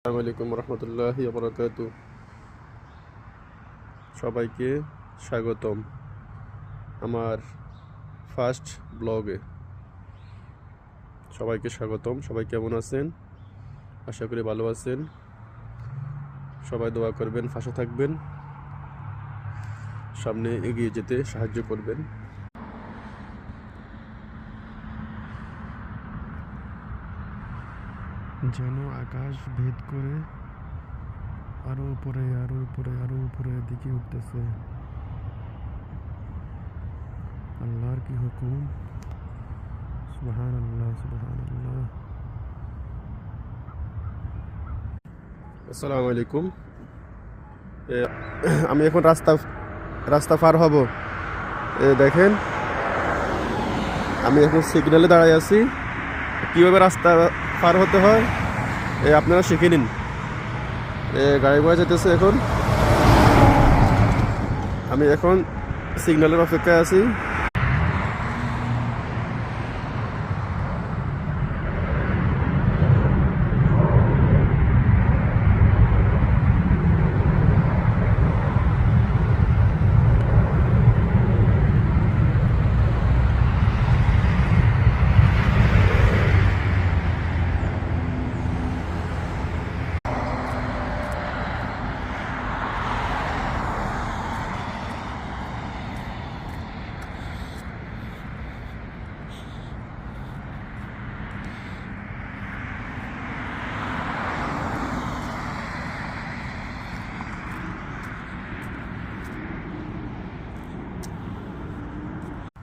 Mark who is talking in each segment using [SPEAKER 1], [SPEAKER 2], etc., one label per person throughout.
[SPEAKER 1] আসসালামু আলাইকুম রহমতুল্লাহি ওয়া বারাকাতুহু। সবাইকে স্বাগতম আমার ফার্স্ট ব্লগে। সবাইকে স্বাগতম। সবাই কেমন আছেন? আশা করি ভালো আছেন। সবাই দোয়া করবেন, পাশে থাকবেন, সামনে এগিয়ে যেতে সাহায্য করবেন। যেন আকাশ ভেদ করে আরো উপরে আরো উপরে আরো উপরের দিকে উঠতেছে। আল্লাহর কি হুকুম! সুবহানাল্লাহ, সুবহানাল্লাহ। আসসালামু আলাইকুম। আমি এখন রাস্তা পার হব। দেখেন, আমি এখন সিগন্যালে দাঁড়াই আছি। কিভাবে রাস্তা পার হতে হয় আপনারা শিখে নিন। গাড়ি ঘোড়া যেতেছে। এখন আমি এখন সিগন্যালের অপেক্ষায় আছি।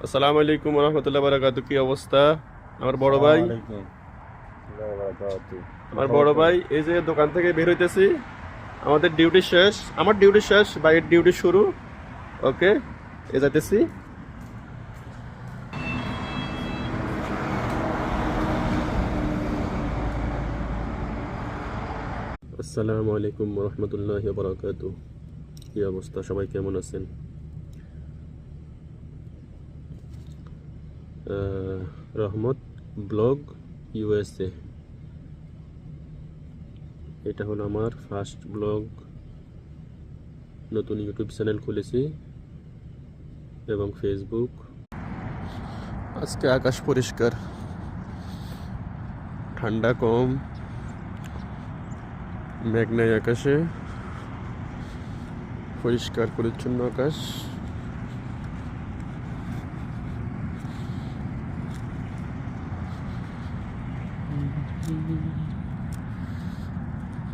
[SPEAKER 1] আসসালামু আলাইকুম রহমতুল্লাহ বারাকাতু। কি অবস্থা আমার বড় ভাই? আমার বড় ভাই এই যে দোকান থেকে বের হইতেছি। আমাদের ডিউটি শেষ, আমার ডিউটি শেষ, ভাইয়ের ডিউটি শুরু। ওকে, এ যাইতেছি। আসসালামু আলাইকুম রহমতুল্লাহি ওয়া বারাকাতু। কি অবস্থা? সবাই কেমন আছেন? রহমত ব্লগ ইউএসএ, এটা হলো আমার ফার্স্ট ব্লগ। নতুন ইউটিউব চ্যানেল খুলেছি এবং ফেসবুক। আজকে আকাশ পরিষ্কার, ঠান্ডা কম, মেঘ নাই আকাশে, পরিষ্কার পরিচ্ছন্ন আকাশ।